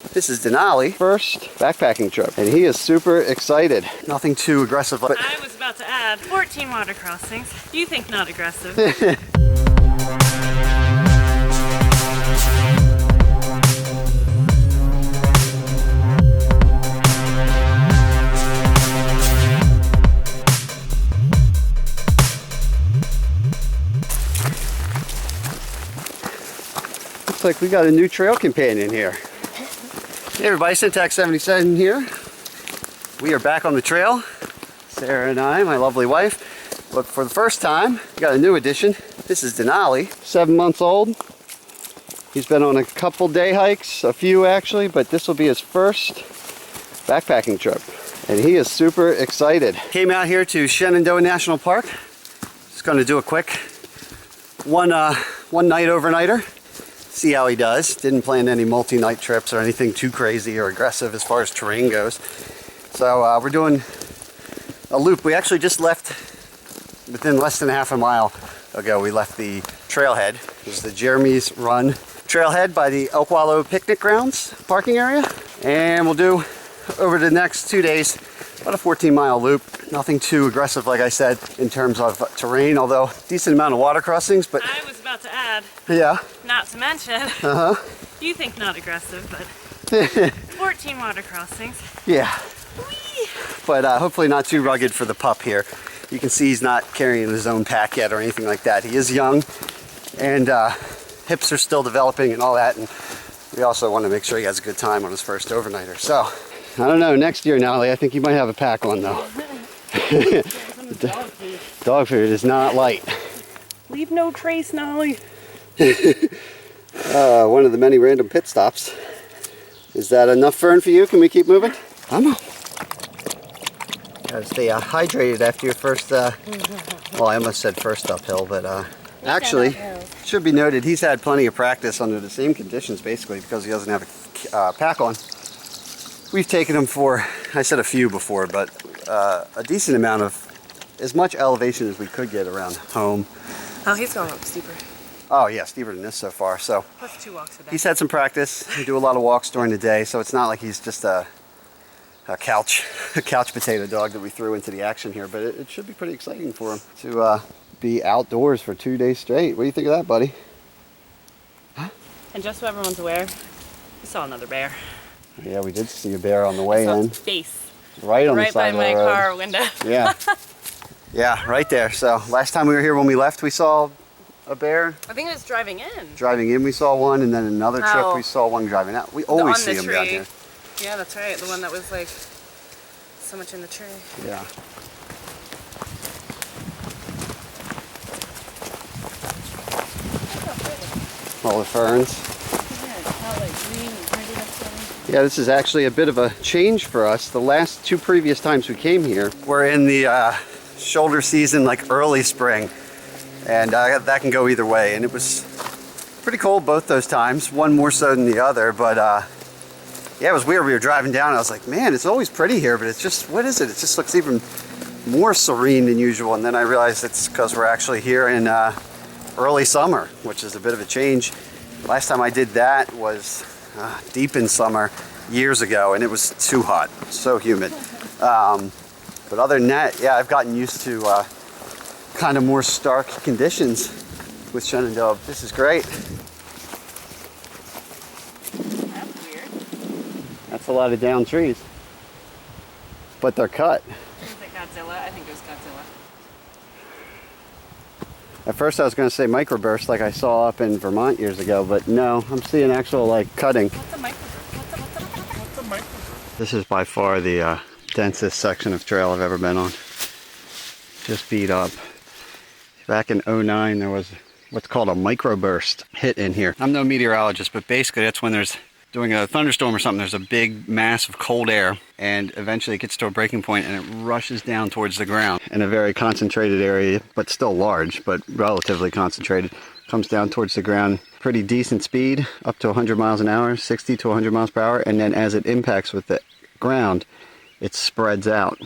This is Denali, first backpacking trip, and he is super excited. Nothing too aggressive. But I was about to add 14 water crossings. You think not aggressive. Looks like we got a new trail companion here. Hey everybody, Syntax 77 here. We are back on the trail. Sarah and I, my lovely wife. But for the first time, we got a new addition. This is Denali, 7 months old. He's been on a couple day hikes, a few actually, but this will be his first backpacking trip. And he is super excited. Came out here to Shenandoah National Park. Just gonna do a quick one night overnighter. See how he does. Didn't plan any multi-night trips or anything too crazy or aggressive as far as terrain goes. So we're doing a loop. We actually just left within less than half a mile ago. We left the Trailhead. This is the Jeremy's Run Trailhead by the Elkwallow picnic grounds parking area. And we'll do over the next 2 days about a 14-mile loop. Nothing too aggressive, like I said, in terms of terrain, although decent amount of water crossings. But I was about to add, yeah, not to mention, you think not aggressive, but 14 water crossings. Yeah. Whee! But hopefully not too rugged for the pup here. You can see he's not carrying his own pack yet or anything like that. He is young, and hips are still developing and all that. And we also want to make sure he has a good time on his first overnighter. So, I don't know, next year, Nally, I think he might have a pack on though. Dog food is not light. Leave no trace, Nolly. One of the many random pit stops. Is that enough fern for you? Can we keep moving? I know. Gotta stay hydrated after your first, well, I almost said first uphill, but actually, should be noted, he's had plenty of practice under the same conditions, basically, because he doesn't have a pack on. We've taken him for, I said a few before, but a decent amount of, as much elevation as we could get around home. Oh, he's going up steeper. Oh yeah, steeper than this so far. So Plus 2 walks a day. He's had some practice. We do a lot of walks during the day, so it's not like he's just a couch potato dog that we threw into the action here. But it should be pretty exciting for him to be outdoors for 2 days straight. What do you think of that, buddy? Huh? And just so everyone's aware, we saw another bear. Yeah, we did see a bear on the way in. Face. Right on the side of the road. Right by my car window. Yeah. Yeah, right there. So last time we were here when we left, we saw a bear. I think it was driving in. Driving in we saw one, and then another trip we saw one driving out. We always see them down here. Yeah, that's right. The one that was like so much in the tree. Yeah. All the ferns. Yeah, this is actually a bit of a change for us. The last 2 previous times we came here, we're in the shoulder season, like early spring. And that can go either way. And it was pretty cold both those times, one more so than the other. But yeah, it was weird. We were driving down and I was like, man, it's always pretty here, but it's just, what is it? It just looks even more serene than usual. And then I realized it's because we're actually here in early summer, which is a bit of a change. Last time I did that was deep in summer years ago, and it was too hot, so humid. But other than that, yeah, I've gotten used to kind of more stark conditions with Shenandoah. This is great. That's weird. That's a lot of down trees, but they're cut. Is it Godzilla? I think it was Godzilla. At first I was going to say microburst like I saw up in Vermont years ago, but no, I'm seeing actual like cutting. What's a microburst? What's a microburst? This is by far the densest section of trail I've ever been on. Just beat up. Back in '09 there was what's called a microburst hit in here. I'm no meteorologist, but basically that's when there's doing a thunderstorm or something, there's a big mass of cold air, and eventually it gets to a breaking point and it rushes down towards the ground in a very concentrated area, but still large, but relatively concentrated. Comes down towards the ground, pretty decent speed, up to 100 miles an hour, 60 to 100 miles per hour, and then as it impacts with the ground, it spreads out,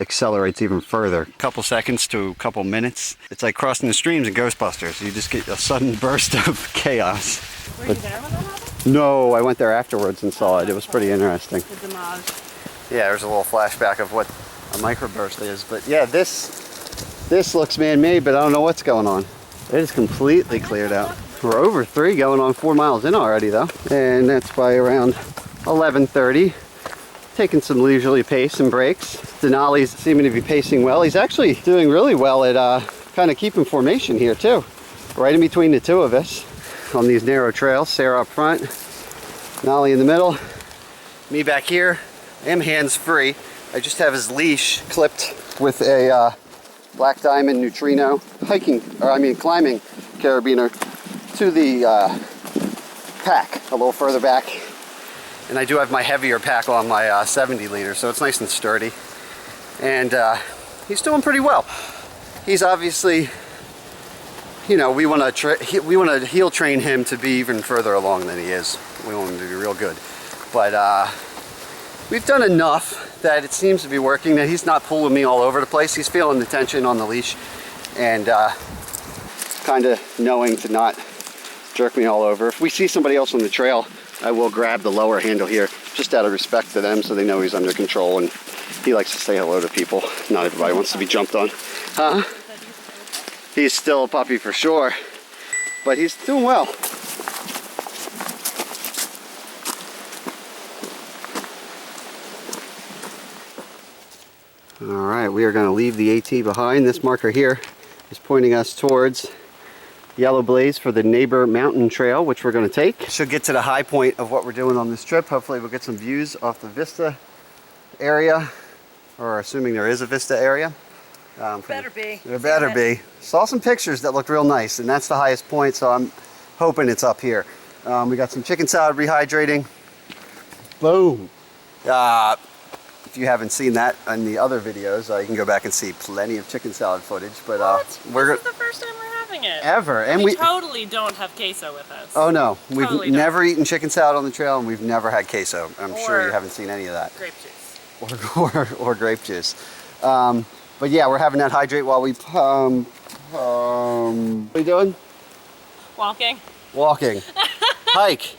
accelerates even further. A couple seconds to a couple minutes. It's like crossing the streams in Ghostbusters. You just get a sudden burst of chaos. Were you there when that happened? No, I went there afterwards and saw it. It was pretty interesting. The Denali. Yeah, there's a little flashback of what a microburst is. But yeah, this looks man-made, but I don't know what's going on. It is completely cleared out. We're over 3, going on 4 miles in already though. And that's by around 11:30. Taking some leisurely pace and breaks. Denali's seeming to be pacing well. He's actually doing really well at kind of keeping formation here too. Right in between the two of us on these narrow trails. Sarah up front, Denali in the middle, me back here. I am hands-free. I just have his leash clipped with a Black Diamond Neutrino climbing carabiner to the pack a little further back. And I do have my heavier pack on my 70 liter, so it's nice and sturdy. And he's doing pretty well. He's obviously, you know, we want to heel train him to be even further along than he is. We want him to be real good. But we've done enough that it seems to be working, that he's not pulling me all over the place. He's feeling the tension on the leash and kind of knowing to not jerk me all over. If we see somebody else on the trail, I will grab the lower handle here, just out of respect to them, so they know he's under control, and he likes to say hello to people. Not everybody wants to be jumped on. Huh? He's still a puppy for sure, but he's doing well. All right, we are going to leave the AT behind. This marker here is pointing us towards Yellow Blaze for the Neighbor Mountain Trail, which we're going to take. Should get to the high point of what we're doing on this trip. Hopefully we'll get some views off the Vista area, or assuming there is a Vista area. Better be. There better be. Saw some pictures that looked real nice, and that's the highest point, so I'm hoping it's up here. We got some chicken salad rehydrating. Boom. If you haven't seen that in the other videos, you can go back and see plenty of chicken salad footage. But this is the first time we're having it. Ever. And we totally don't have queso with us. Oh no, we've Totally never eaten chicken salad on the trail, and we've never had queso. I'm sure you haven't seen any of that. Grape juice. Or grape juice. But yeah, we're having that hydrate while we what are you doing? Walking. Walking. Hike.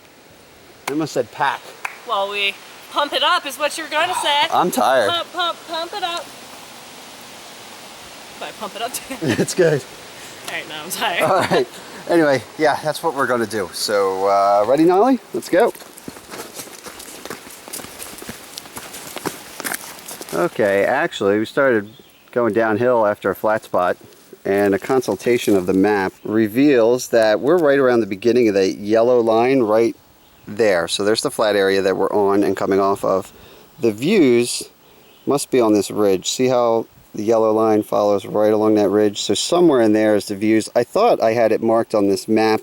I almost said pack. While we pump it up is what you were going to say. I'm tired. Pump it up. But I pump it up too. It's good. Alright, now I'm tired. Alright. Anyway, yeah, that's what we're going to do. So, ready, Nolly? Let's go. Okay, actually, we started going downhill after a flat spot, and a consultation of the map reveals that we're right around the beginning of the yellow line right there. So there's the flat area that we're on and coming off of. The views must be on this ridge. See how the yellow line follows right along that ridge? So somewhere in there is the views. I thought I had it marked on this map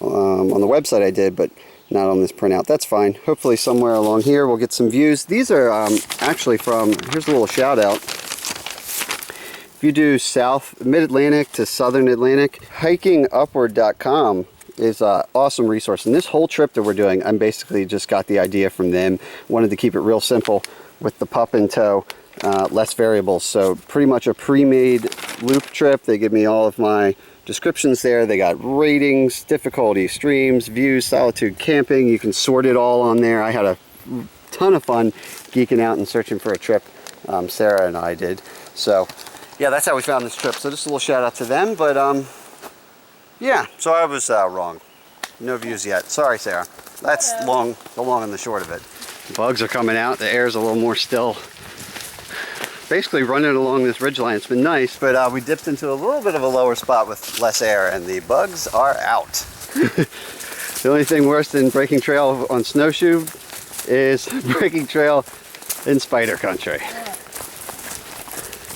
on the website I did, but not on this printout. That's fine. Hopefully somewhere along here we'll get some views. These are actually from, here's a little shout out. If you do south, mid-Atlantic to southern Atlantic, hikingupward.com is an awesome resource. And this whole trip that we're doing, I'm basically just got the idea from them. Wanted to keep it real simple with the pup in tow, less variables. So pretty much a pre-made loop trip. They give me all of my descriptions there. They got ratings, difficulty, streams, views, solitude, camping. You can sort it all on there. I had a ton of fun geeking out and searching for a trip. Sarah and I did. So yeah, that's how we found this trip. So just a little shout out to them. But yeah, so I was wrong. No views yet. Sorry, Sarah. That's the long and the short of it. Bugs are coming out. The air's a little more still. Basically running along this ridgeline. It's been nice, but we dipped into a little bit of a lower spot with less air, and the bugs are out. The only thing worse than breaking trail on snowshoe is breaking trail in spider country.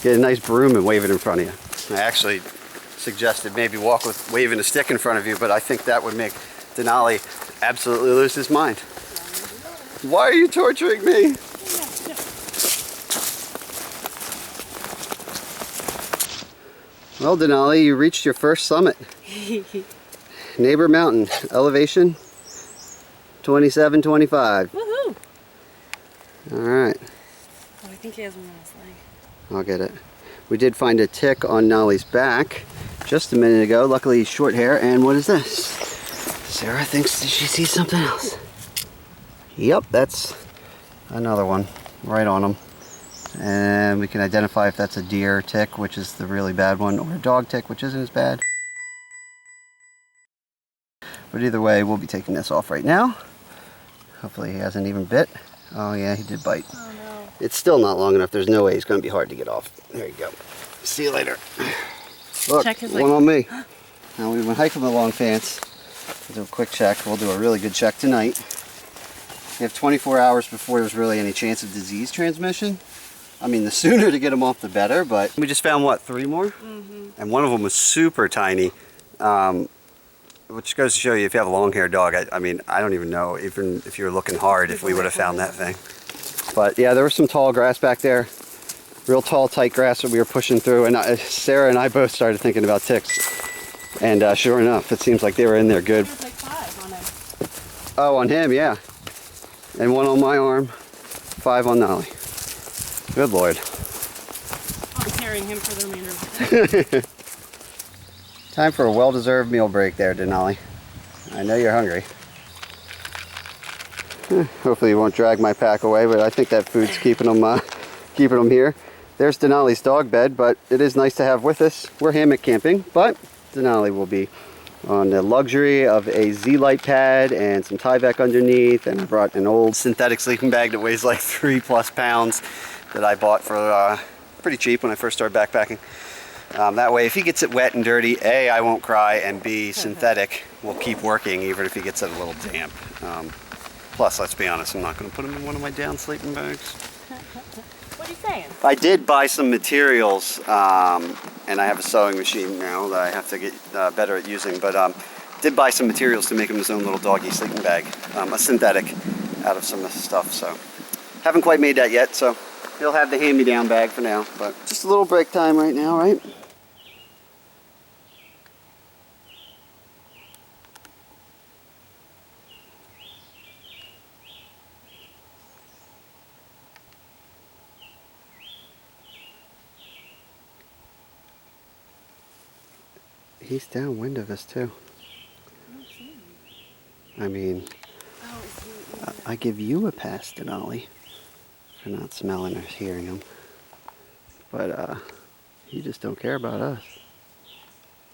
Get a nice broom and wave it in front of you. I actually suggested maybe walk with waving a stick in front of you, but I think that would make Denali absolutely lose his mind. Why are you torturing me? Well, Denali, you reached your first summit. Neighbor Mountain, elevation 2725. Woohoo! All right. Oh, I think he has one on his leg. I'll get it. We did find a tick on Nolly's back just a minute ago. Luckily, he's short hair. And what is this? Sarah thinks she sees something else. Yep, that's another one right on them. And we can identify if that's a deer tick, which is the really bad one, or a dog tick, which isn't as bad. But either way, we'll be taking this off right now. Hopefully he hasn't even bit. Oh yeah, he did bite. Oh no. It's still not long enough. There's no way he's going to be hard to get off. There you go. See you later. Look, Check his one on me. Now we've been hiking with a long fence. We'll do a quick check. We'll do a really good check tonight. We have 24 hours before there's really any chance of disease transmission. I mean, the sooner to get them off, the better. But we just found, what, 3 more? Mm-hmm. And one of them was super tiny. Which goes to show you, if you have a long-haired dog, I mean, I don't even know, even if you were looking hard, if we would have found that thing. But yeah, there was some tall grass back there. Real tall, tight grass that we were pushing through. And Sarah and I both started thinking about ticks. And sure enough, it seems like they were in there good. There's like 5 on him. Oh, on him, yeah. And 1 on my arm, 5 on Nolly. Good Lord. I'll be carrying him for the remainder of the day. Time for a well-deserved meal break there, Denali. I know you're hungry. Hopefully you won't drag my pack away, but I think that food's keeping them here. There's Denali's dog bed, but it is nice to have with us. We're hammock camping, but Denali will be on the luxury of a Z-Lite pad and some Tyvek underneath, and I brought an old synthetic sleeping bag that weighs like 3+ pounds that I bought for pretty cheap when I first started backpacking. That way, if he gets it wet and dirty, A, I won't cry, and B, synthetic will keep working even if he gets it a little damp. Plus, let's be honest, I'm not going to put him in one of my down sleeping bags. What are you saying? I did buy some materials, and I have a sewing machine now that I have to get better at using, but did buy some materials to make him his own little doggy sleeping bag, a synthetic out of some of the stuff, so haven't quite made that yet, so he'll have the hand-me-down bag for now, but just a little break time right now, right? He's downwind of us too. I mean, I give you a pass, Denali, for not smelling or hearing him. But you just don't care about us.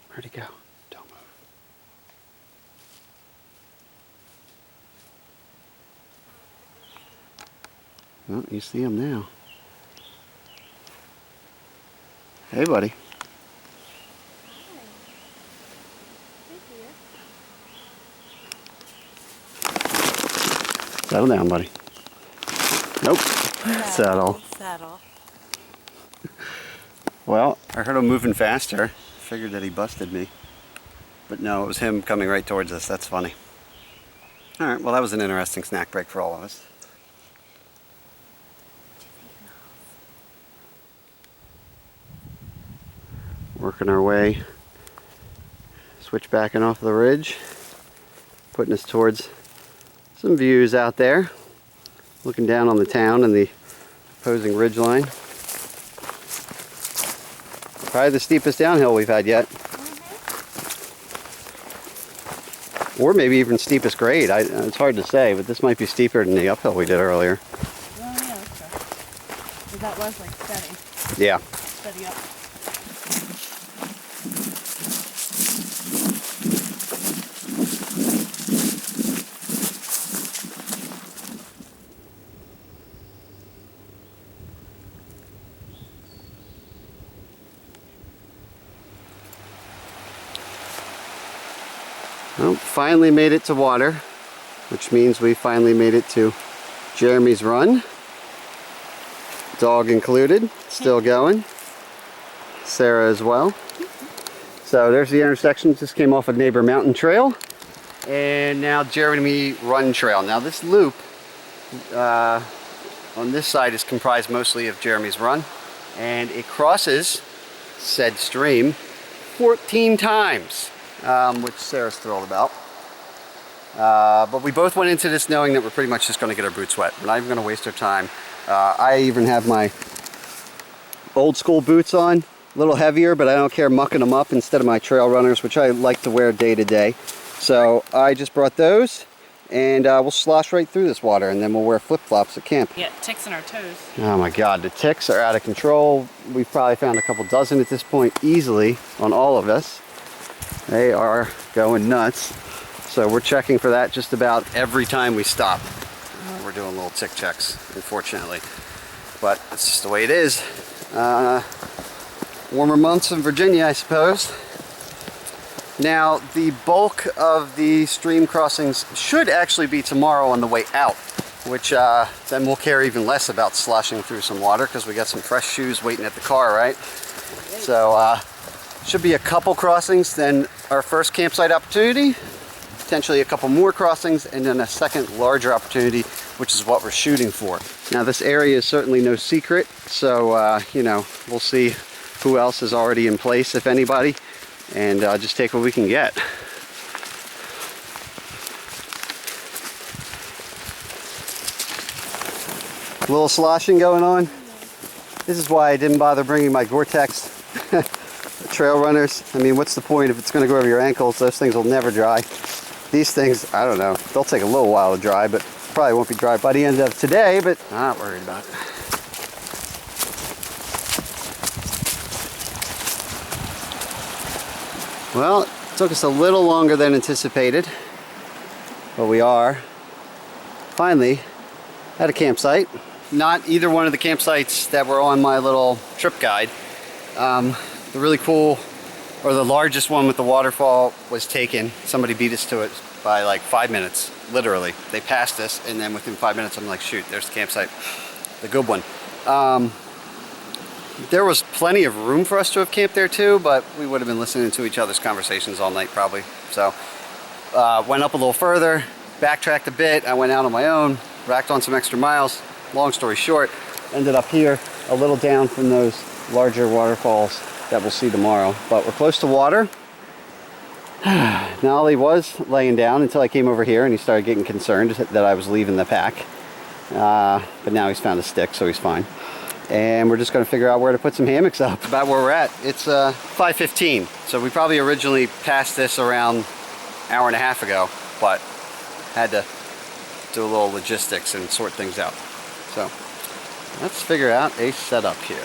Where'd he go? Don't move. Oh, you see him now. Hey, buddy. Settle down, buddy. Nope. Settle. Well, I heard him moving faster. Figured that he busted me. But no, it was him coming right towards us. That's funny. Alright, well that was an interesting snack break for all of us. Working our way. Switch backing off the ridge. Putting us towards some views out there, looking down on the town and the opposing ridge line. Probably the steepest downhill we've had yet. Or maybe even steepest grade. It's hard to say, but this might be steeper than the uphill we did earlier. Oh yeah, that's true. But that was like steady. Yeah. Steady up. Well, finally made it to water, which means we finally made it to Jeremy's run. Dog included, still going. Sarah as well. So there's the intersection. Just came off of Neighbor Mountain Trail. And now Jeremy Run Trail. Now this loop on this side is comprised mostly of Jeremy's Run. And it crosses said stream 14 times. Which Sarah's thrilled about. But we both went into this knowing that we're pretty much just going to get our boots wet. We're not even going to waste our time. I even have my old school boots on, a little heavier, but I don't care mucking them up instead of my trail runners, which I like to wear day to day. So I just brought those, and we'll slosh right through this water, and then we'll wear flip-flops at camp. Yeah, ticks in our toes. Oh my God, the ticks are out of control. We've probably found a couple dozen at this point easily on all of us. They are going nuts. So we're checking for that just about every time we stop. We're doing little tick checks, unfortunately. But it's just the way it is. Warmer months in Virginia, I suppose. Now, the bulk of the stream crossings should actually be tomorrow on the way out, which then we'll care even less about sloshing through some water because we got some fresh shoes waiting at the car, right? So, should be a couple crossings, then our first campsite opportunity, potentially a couple more crossings, and then a second larger opportunity, which is what we're shooting for. Now, this area is certainly no secret, so, you know, we'll see who else is already in place, if anybody. And just take what we can get. A little sloshing going on. This is why I didn't bother bringing my Gore-Tex trail runners. I mean, what's the point if it's going to go over your ankles? Those things will never dry. These things, I don't know, they'll take a little while to dry, but probably won't be dry by the end of today, but I'm not worried about it. Well, it took us a little longer than anticipated, but we are finally at a campsite. Not either one of the campsites that were on my little trip guide. The really cool, or the largest one with the waterfall was taken. Somebody beat us to it by like 5 minutes, literally. They passed us, and then within 5 minutes, I'm like, shoot, there's the campsite, the good one. There was plenty of room for us to have camped there too, but we would have been listening to each other's conversations all night probably. So went up a little further, backtracked a bit. I went out on my own, racked on some extra miles. Long story short, ended up here a little down from those larger waterfalls that we'll see tomorrow. But we're close to water. Denali was laying down until I came over here and he started getting concerned that I was leaving the pack. But now he's found a stick, so he's fine. And we're just going to figure out where to put some hammocks up. About where we're at, it's 5:15, so we probably originally passed this around an hour and a half ago, but had to do a little logistics and sort things out. So let's figure out a setup here.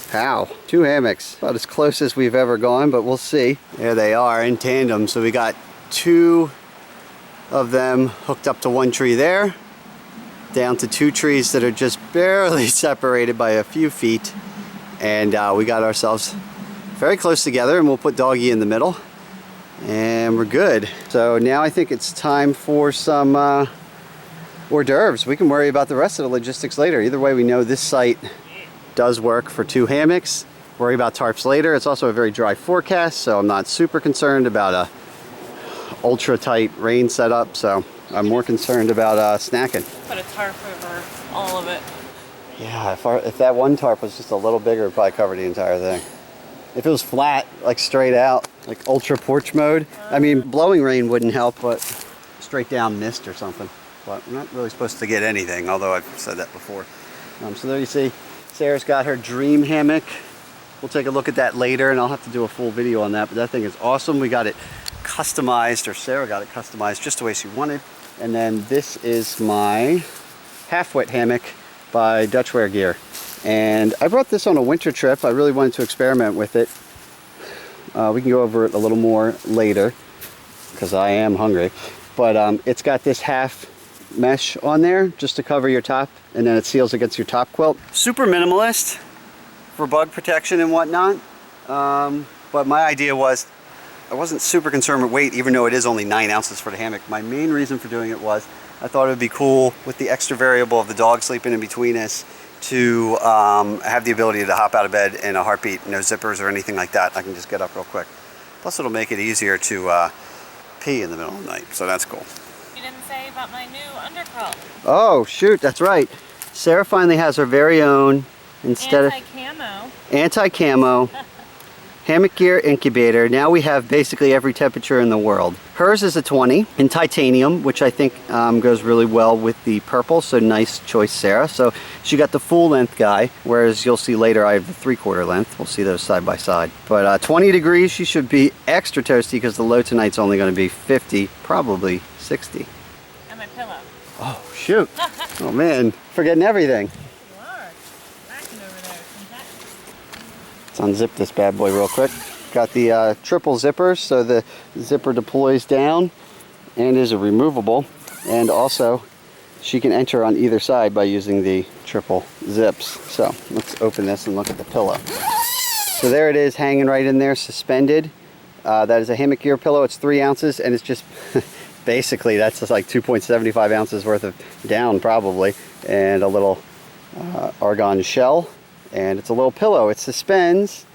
Pow, 2 hammocks, about as close as we've ever gone, but we'll see. There they are in tandem, so we got 2 of them hooked up to 1 tree there, down to 2 trees that are just barely separated by a few feet, and we got ourselves very close together, and we'll put Doggy in the middle and we're good. So now I think it's time for some hors d'oeuvres. We can worry about the rest of the logistics later. Either way, we know this site does work for 2 hammocks. Worry about tarps later. It's also a very dry forecast, so I'm not super concerned about a ultra tight rain setup, so I'm more concerned about snacking. Put a tarp over all of it. Yeah, if that one tarp was just a little bigger, it'd probably cover the entire thing. If it was flat, like straight out, like ultra porch mode, I mean, blowing rain wouldn't help, but straight down mist or something. But we're not really supposed to get anything, although I've said that before. So there you see, Sarah's got her dream hammock. We'll take a look at that later, and I'll have to do a full video on that, but that thing is awesome. We got it customized, or Sarah got it customized just the way she wanted. And then this is my half-wet hammock by Dutch Wear Gear. And I brought this on a winter trip. I really wanted to experiment with it. We can go over it a little more later because I am hungry. But it's got this half mesh on there just to cover your top, and then it seals against your top quilt. Super minimalist for bug protection and whatnot. But my idea was, I wasn't super concerned with weight, even though it is only 9 ounces for the hammock. My main reason for doing it was I thought it would be cool with the extra variable of the dog sleeping in between us to have the ability to hop out of bed in a heartbeat, no zippers or anything like that. I can just get up real quick. Plus it'll make it easier to pee in the middle of the night, so that's cool. You didn't say about my new underquilt. Oh shoot, that's right. Sarah finally has her very own, instead Anti-camo. Anti-camo Hammock gear incubator. Now we have basically every temperature in the world. Hers is a 20 in titanium, which I think goes really well with the purple, so nice choice, Sarah. So she got the full length guy, whereas you'll see later I have the 3/4 length. We'll see those side by side. But 20 degrees, she should be extra toasty because the low tonight's only going to be 50, probably 60. And my pillow. Oh, shoot. Oh, man. Forgetting everything. You are. Racking over there. Let's unzip this bad boy real quick. Got the triple zippers, so the zipper deploys down and is removable. And also, she can enter on either side by using the triple zips. So let's open this and look at the pillow. So there it is, hanging right in there, suspended. That is a hammock gear pillow. It's 3 ounces, and it's just basically that's just like 2.75 ounces worth of down probably, and a little argon shell, and it's a little pillow. It suspends,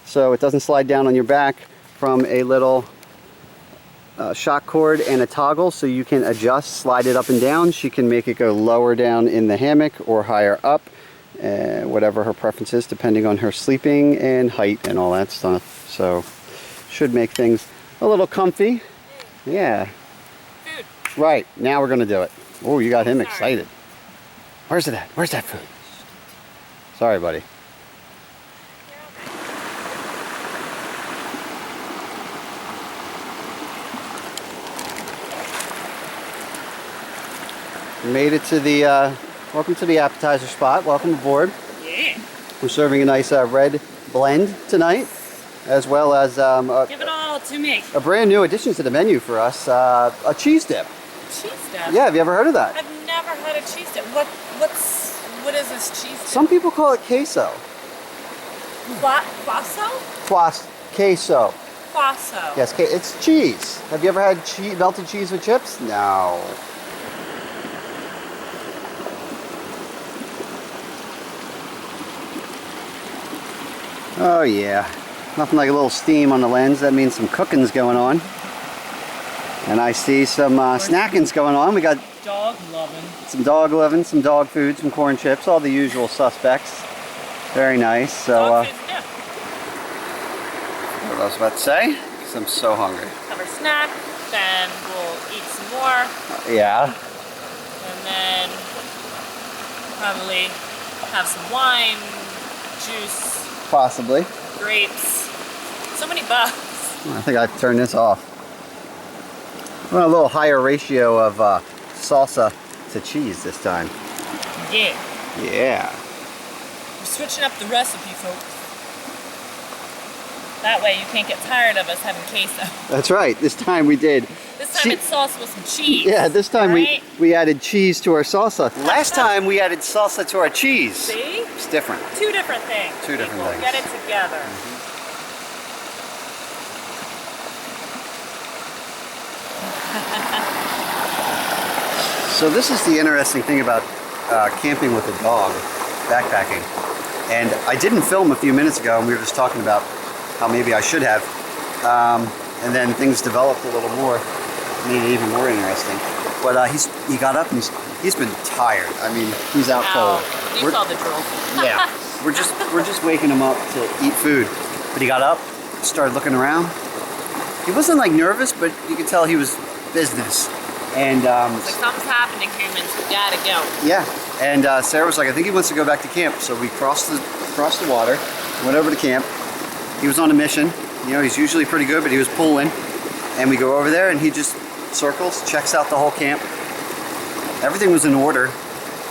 so it doesn't slide down on your back, from a little shock cord and a toggle, so you can adjust, slide it up and down. She can make it go lower down in the hammock or higher up, whatever her preference is, depending on her sleeping and height and all that stuff. So should make things a little comfy. Yeah. Food. Right, now we're gonna do it. Oh, you got him excited. Where's it at? Where's that food? Sorry, buddy. We made it to the, welcome to the appetizer spot. Welcome aboard. Yeah. We're serving a nice red blend tonight, as well as Give it all to me. a brand new addition to the menu for us, a cheese dip. Cheese dip? Yeah, have you ever heard of that? I've never had a cheese dip. What is this cheese dip? Some people call it queso. Quasso? Queso. Quasso. Yes, it's cheese. Have you ever had melted cheese with chips? No. Oh yeah, nothing like a little steam on the lens. That means some cooking's going on. And I see some snacking's going on. We got Dog loving. some dog loving, some dog food, some corn chips, all the usual suspects. Very nice. So, Dog food's dip. what I was about to say, because I'm so hungry. Have our snack, then we'll eat some more, Yeah. and then probably have some wine, juice, Possibly. grapes. So many bugs. I think I've turned this off. I want a little higher ratio of salsa to cheese this time. Yeah. Yeah. We're switching up the recipe, folks. That way you can't get tired of us having queso. That's right. This time we did. This time it's salsa with some cheese. Yeah, this time right? we added cheese to our salsa. Last time we added salsa to our cheese. See? It's different. 2 different things. 2 different things. Get it together. So this is the interesting thing about camping with a dog, backpacking. And I didn't film a few minutes ago, and we were just talking about how maybe I should have. And then things developed a little more, made it even more interesting. But he got up and he's been tired. I mean, he's out cold. You saw the drill. Yeah, we're just waking him up to eat food. But he got up, started looking around. He wasn't like nervous, but you could tell he was business. And Like something's happening, humans. We gotta go. yeah, and Sarah was like, I think he wants to go back to camp. So we crossed the water, went over to camp. He was on a mission. You know, he's usually pretty good, but he was pulling. And we go over there, and he just circles, checks out the whole camp. Everything was in order,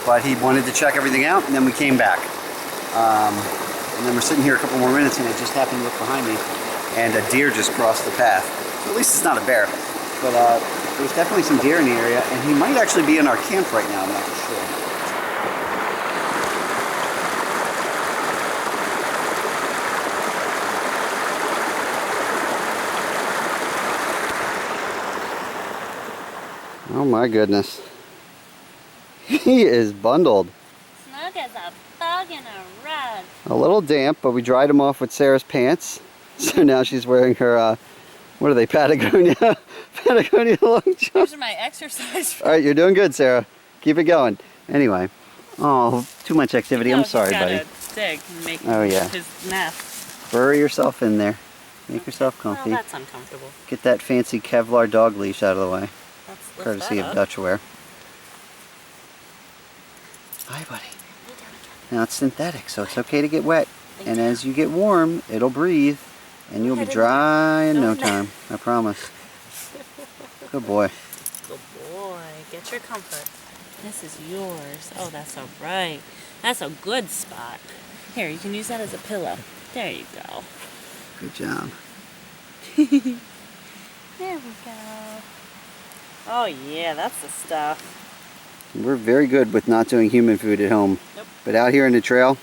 but he wanted to check everything out, and then we came back. And then we're sitting here a couple more minutes, and I just happened to look behind me, and a deer just crossed the path. So at least it's not a bear, but there's definitely some deer in the area, and he might actually be in our camp right now, I'm not for sure. Oh my goodness. He is bundled. Snug as a bug in a rug. A little damp, but we dried him off with Sarah's pants. So now she's wearing her, what are they, Patagonia? Patagonia long johns. Those are my exercise. All right, you're doing good, Sarah. Keep it going. Anyway. Oh, too much activity. I'm sorry, buddy. Dig and make Oh, yeah. his nest. Bury yourself in there. Make yourself comfy. Well, that's uncomfortable. Get that fancy Kevlar dog leash out of the way. Let's lift Courtesy that of up. Dutch wear. Hi, buddy. Now it's synthetic, so it's okay to get wet. And as you get warm, it'll breathe, and you'll be dry in no time. I promise. Good boy. Good boy. Get your comfort. This is yours. Oh, that's all right. That's a good spot. Here, you can use that as a pillow. There you go. Good job. There we go. Oh yeah, that's the stuff. We're very good with not doing human food at home. Nope. But out here in the trail,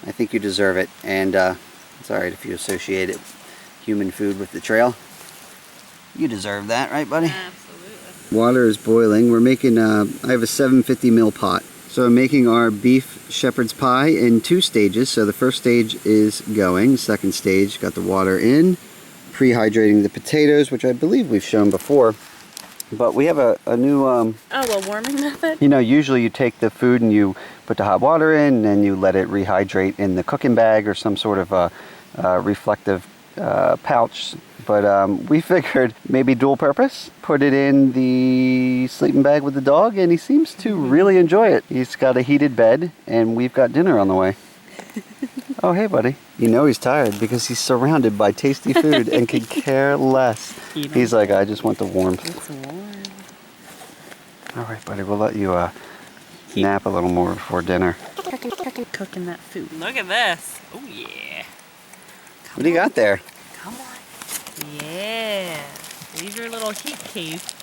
I think you deserve it. And it's alright if you associate it, human food with the trail. You deserve that, right, buddy? Absolutely. Water is boiling. We're making, I have a 750 ml pot. So I'm making our beef shepherd's pie in 2 stages. So the first stage is going. Second stage, got the water in. Prehydrating the potatoes, which I believe we've shown before. But we have a new... a warming method? You know, usually you take the food and you put the hot water in, and then you let it rehydrate in the cooking bag or some sort of a reflective pouch. But we figured maybe dual purpose. Put it in the sleeping bag with the dog, and he seems to really enjoy it. He's got a heated bed, and we've got dinner on the way. Oh, hey, buddy. You know he's tired because he's surrounded by tasty food and can care less. He's like, I just want the warmth. It's warm. All right, buddy. We'll let you nap a little more before dinner. Cooking that food. Look at this. Oh, yeah. What do you got there? Come on. Yeah. These are little heat caves.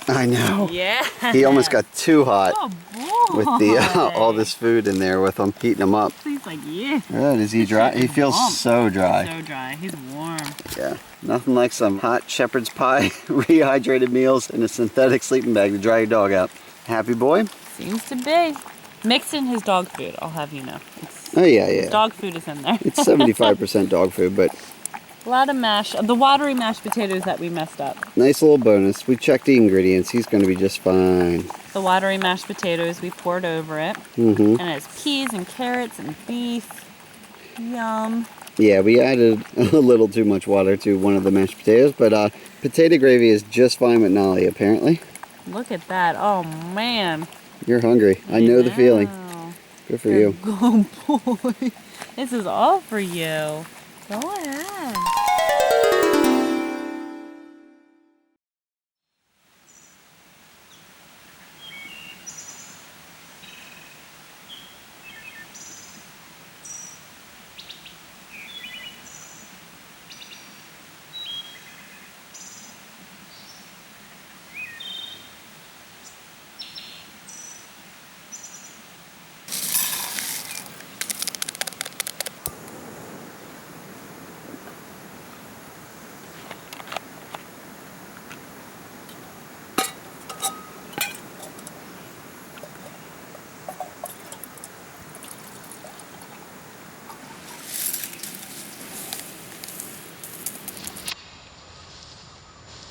I know. Yeah. He almost got too hot Oh, boy. with the all this food in there with him, heating him up. He's like, yeah. Good. Is he dry? He feels so dry. So dry. He's warm. Yeah. Nothing like some hot shepherd's pie, rehydrated meals, and a synthetic sleeping bag to dry your dog out. Happy boy? Seems to be. Mixed in his dog food, I'll have you know. Oh, yeah, His yeah. dog food is in there. It's 75% dog food, but A lot of the watery mashed potatoes that we messed up. nice little bonus. We checked the ingredients. He's going to be just fine. The watery mashed potatoes, we poured over it. Mm-hmm. And it's peas and carrots and beef. Yum. Yeah, we added a little too much water to one of the mashed potatoes, but potato gravy is just fine with Nolly, apparently. Look at that. Oh, man. You're hungry. I know the feeling. Good for you. Good boy. This is all for you. Go ahead.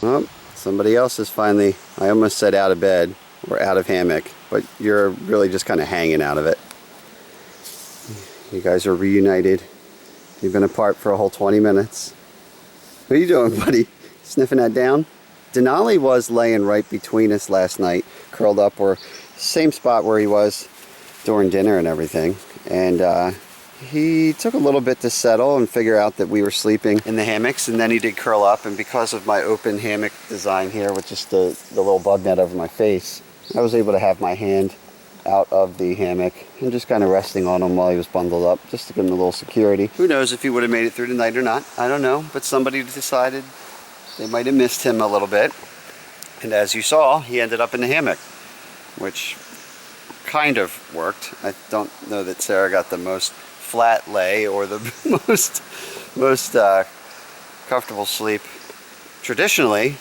Well, somebody else is finally, I almost said out of bed or out of hammock, but you're really just kind of hanging out of it. You guys are reunited. You've been apart for a whole 20 minutes. What are you doing, buddy? Sniffing that down? Denali was laying right between us last night, curled up, or same spot where he was during dinner and everything. And he took a little bit to settle and figure out that we were sleeping in the hammocks, and then he did curl up, and because of my open hammock design here with just the little bug net over my face, I was able to have my hand out of the hammock and just kind of resting on him while he was bundled up, just to give him a little security. Who knows if he would have made it through the night or not? I don't know, but somebody decided they might have missed him a little bit, and as you saw, he ended up in the hammock, which kind of worked. I don't know that Sarah got the most flat lay or the most comfortable sleep traditionally,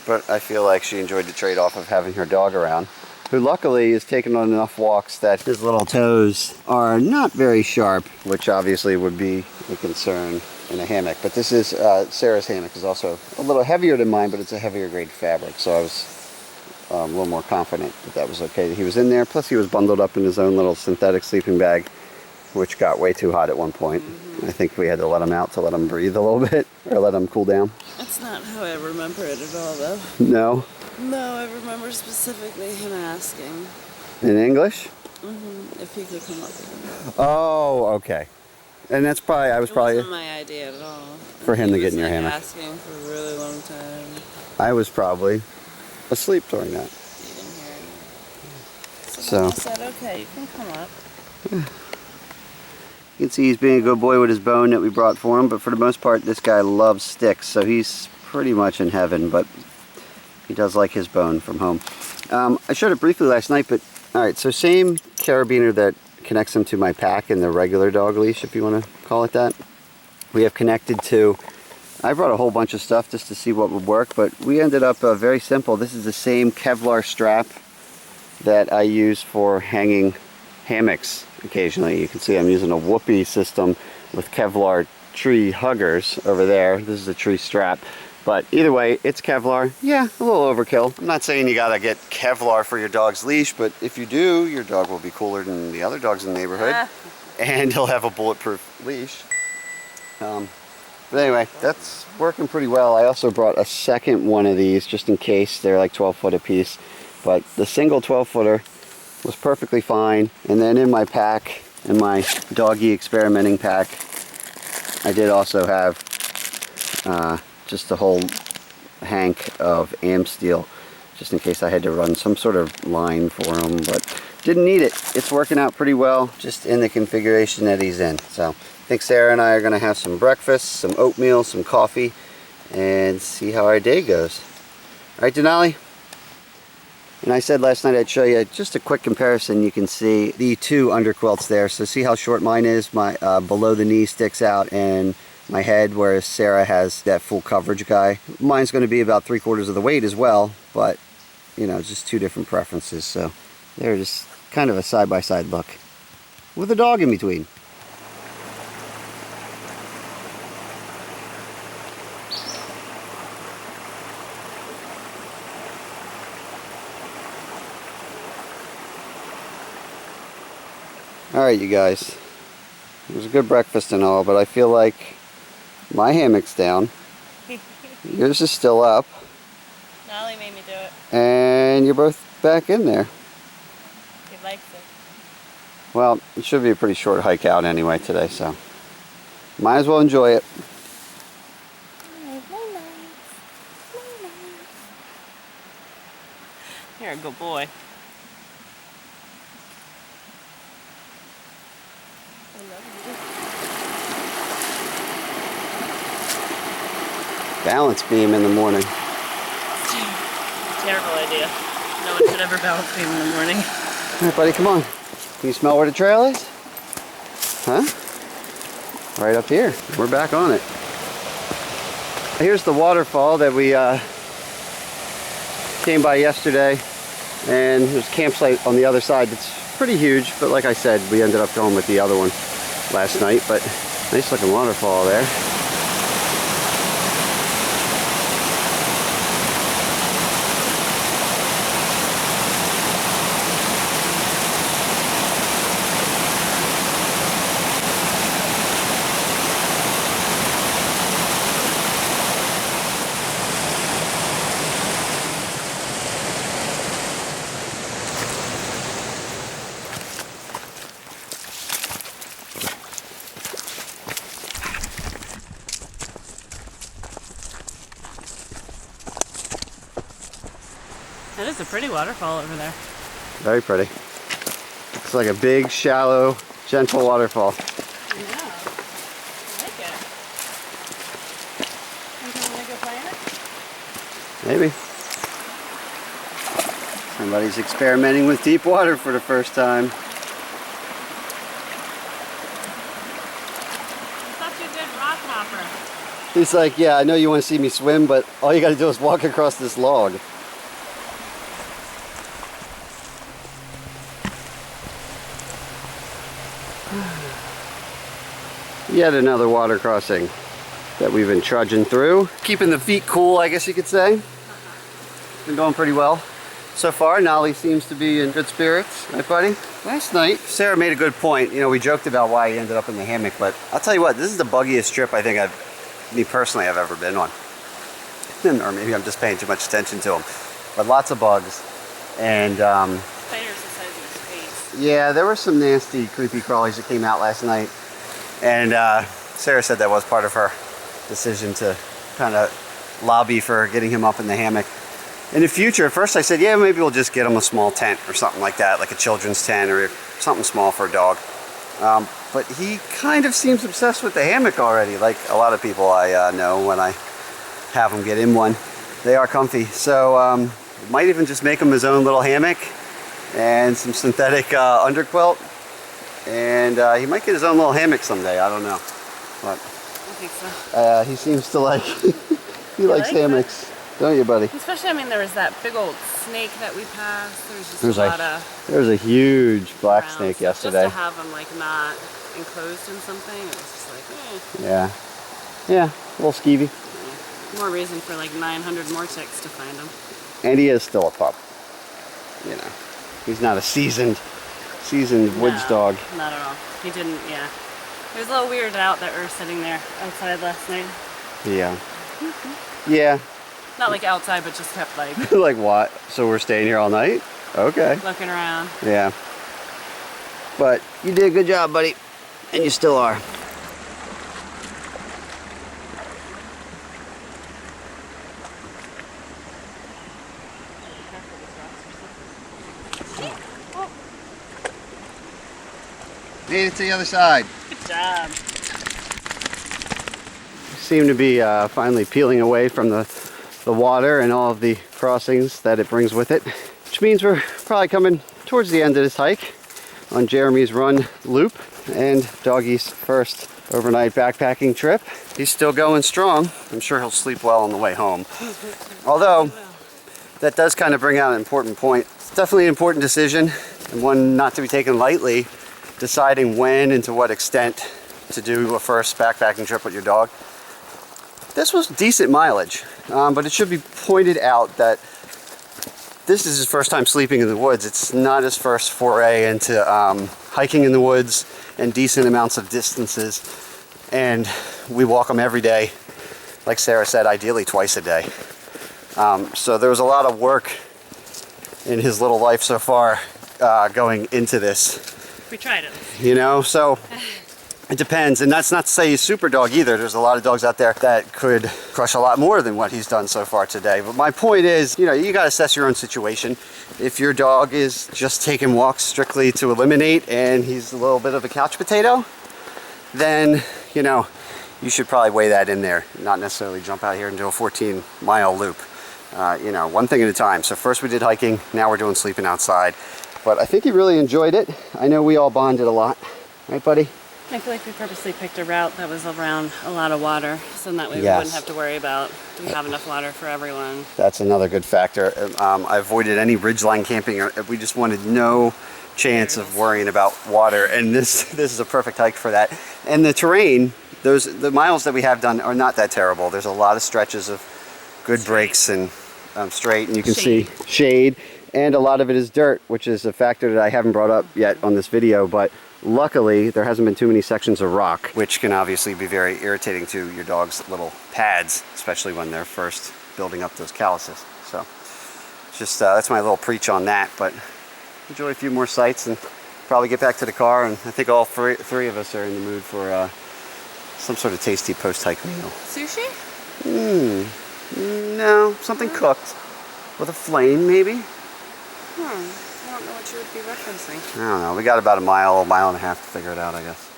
but I feel like she enjoyed the trade-off of having her dog around, who luckily is taking on enough walks that his little toes are not very sharp, which obviously would be a concern in a hammock. But this is Sarah's hammock is also a little heavier than mine, but it's a heavier grade fabric, so I was a little more confident that that was okay that he was in there. Plus he was bundled up in his own little synthetic sleeping bag. which got way too hot at one point. I think we had to let him out to let him breathe a little bit, or let him cool down. That's not how I remember it at all, though. No? No, I remember specifically him asking. In English? If he could come up again. Oh, okay. And that's probably, I was It probably, wasn't my idea at all. for him to get in He your was, like, hammock. asking for a really long time. I was probably asleep during that. You didn't hear him. So. Then I said, okay, you can come up. You can see he's being a good boy with his bone that we brought for him, but for the most part this guy loves sticks, so he's pretty much in heaven, but he does like his bone from home. I showed it briefly last night, but alright, so same carabiner that connects him to my pack and the regular dog leash, if you want to call it that. We have connected to, I brought a whole bunch of stuff just to see what would work, but we ended up very simple. This is the same Kevlar strap that I use for hanging hammocks occasionally. You can see I'm using a whoopee system with Kevlar tree huggers over there. This is a tree strap. But either way, it's Kevlar. Yeah, a little overkill. I'm not saying you gotta get Kevlar for your dog's leash, but if you do, your dog will be cooler than the other dogs in the neighborhood. And he'll have a bulletproof leash. But anyway, that's working pretty well. I also brought a second one of these just in case. They're like 12 foot a piece. But the single 12 footer was perfectly fine. And then in my pack, in my doggy experimenting pack, I did also have just a whole hank of Amsteel, just in case I had to run some sort of line for him, but didn't need it. It's working out pretty well, just in the configuration that he's in. So I think Sarah and I are gonna have some breakfast, some oatmeal, some coffee, and see how our day goes. All right, Denali? And I said last night I'd show you just a quick comparison. You can see the two underquilts there. So see how short mine is? My below the knee sticks out and my head, whereas Sarah has that full coverage guy. Mine's going to be about 3/4 of the weight as well, but you know, just two different preferences. So they're just kind of a side-by-side look with a dog in between. Alright, you guys, it was a good breakfast and all, but I feel like my hammock's down. Yours is still up. Nolly made me do it. And you're both back in there. He likes it. Well, it should be a pretty short hike out anyway today, so might as well enjoy it. You're a good boy. Balance beam in the morning. Terrible idea. No one should ever balance beam in the morning. All right, buddy, come on. Can you smell where the trail is? Huh? Right up here. We're back on it. Here's the waterfall that we came by yesterday, and there's a campsite on the other side that's pretty huge, but like I said, we ended up going with the other one last night, but nice looking waterfall there. That is a pretty waterfall over there. Very pretty. It's like a big, shallow, gentle waterfall. Yeah. I like it. Think you want to go play in it? Maybe. Somebody's experimenting with deep water for the first time. You're such a good rock hopper. He's like, yeah, I know you want to see me swim, but all you got to do is walk across this log. Yet another water crossing that we've been trudging through. Keeping the feet cool, I guess you could say. Been going pretty well. So far, Nolly seems to be in good spirits. Right, buddy? Last night, Sarah made a good point. You know, we joked about why he ended up in the hammock, but I'll tell you what, this is the buggiest trip I think me personally, I've ever been on. Or maybe I'm just paying too much attention to them. But lots of bugs. And, Spiders the size of his face. yeah, there were some nasty, creepy crawlies that came out last night. And Sarah said that was part of her decision to kind of lobby for getting him up in the hammock. In the future, at first I said, yeah, maybe we'll just get him a small tent or something like that, like a children's tent or something small for a dog. But he kind of seems obsessed with the hammock already, like a lot of people I know when I have him get in one. They are comfy. So might even just make him his own little hammock and some synthetic underquilt. And he might get his own little hammock someday, I don't know. But I think so. he seems to like, he likes hammocks. Don't you, buddy? Especially, I mean, there was that big old snake that we passed. There was just a lot of... There was a huge black around. snake So yesterday. just to have them, like, not enclosed in something, it was just like, Yeah. Yeah, a little skeevy. Yeah. More reason for, like, 900 more ticks to find them. And he is still a pup. You know, he's not a seasoned woods dog. Not at all. He didn't, yeah. It was a little weirded out that we were sitting there outside last night. Yeah. Yeah. Not like outside, but just kept like... Like what? So we're staying here all night? Okay. looking around. Yeah. But you did a good job, buddy. And you still are. Made it to the other side. Good job. Seem to be finally peeling away from the water and all of the crossings that it brings with it, which means we're probably coming towards the end of this hike on Jeremy's run loop and Doggie's first overnight backpacking trip. He's still going strong. I'm sure he'll sleep well on the way home. Although that does kind of bring out an important point. It's definitely an important decision and one not to be taken lightly, deciding when and to what extent to do a first backpacking trip with your dog. This was decent mileage, but it should be pointed out that this is his first time sleeping in the woods. It's not his first foray into hiking in the woods and decent amounts of distances. And we walk him every day, like Sarah said, ideally twice a day. So there was a lot of work in his little life so far going into this. We tried it. You know, so it depends, and that's not to say he's super dog either. There's a lot of dogs out there that could crush a lot more than what he's done so far today. But my point is, you know, you got to assess your own situation. If your dog is just taking walks strictly to eliminate and he's a little bit of a couch potato, then, you know, you should probably weigh that in there, not necessarily jump out here and do a 14-mile loop. You know, one thing at a time. So first we did hiking, now we're doing sleeping outside. But I think he really enjoyed it. I know we all bonded a lot. Right, buddy? I feel like we purposely picked a route that was around a lot of water, so that way we wouldn't have to worry about, do we have enough water for everyone? That's another good factor. I avoided any ridgeline camping. We just wanted no chance of worrying about water, and this is a perfect hike for that. And the terrain, the miles that we have done are not that terrible. There's a lot of stretches of good breaks and straight, and you can see shade, and a lot of it is dirt, which is a factor that I haven't brought up yet on this video, but luckily there hasn't been too many sections of rock, which can obviously be very irritating to your dog's little pads, especially when they're first building up those calluses. So just that's my little preach on that, but enjoy a few more sights and probably get back to the car, and I think all three of us are in the mood for some sort of tasty post-hike meal. Sushi? No, something cooked with a flame maybe. I don't know what you would be referencing. I don't know. We got about a mile and a half to figure it out, I guess.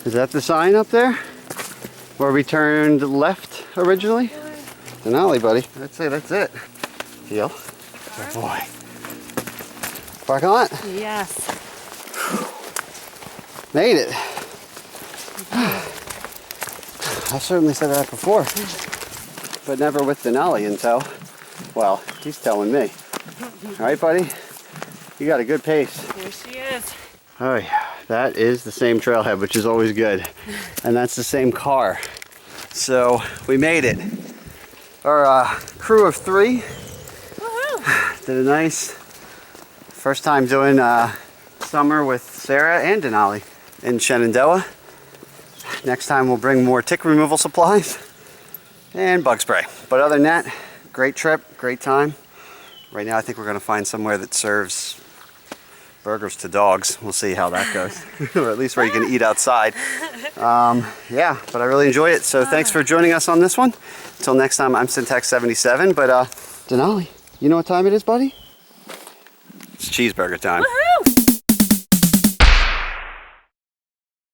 Is that the sign up there? Where we turned left originally? Denali, buddy. I'd say that's it. Heel. Oh boy. Parking lot? Yes. Made it. I certainly said that before, but never with Denali in tow. Well, he's telling me. All right, buddy? You got a good pace. Here she is. Oh yeah, that is the same Trailhead, which is always good. And that's the same car. So we made it. our crew of 3 Woohoo! did a nice first time doing summer with Sarah and Denali in Shenandoah. Next time we'll bring more tick removal supplies and bug spray. But other than that, great trip, great time. Right now I think we're going to find somewhere that serves burgers to dogs. We'll see how that goes. Or at least where you can eat outside. Yeah, but I really enjoy it. So thanks for joining us on this one. Until next time, I'm Syntax77. But Denali, you know what time it is, buddy? It's cheeseburger time. Woohoo!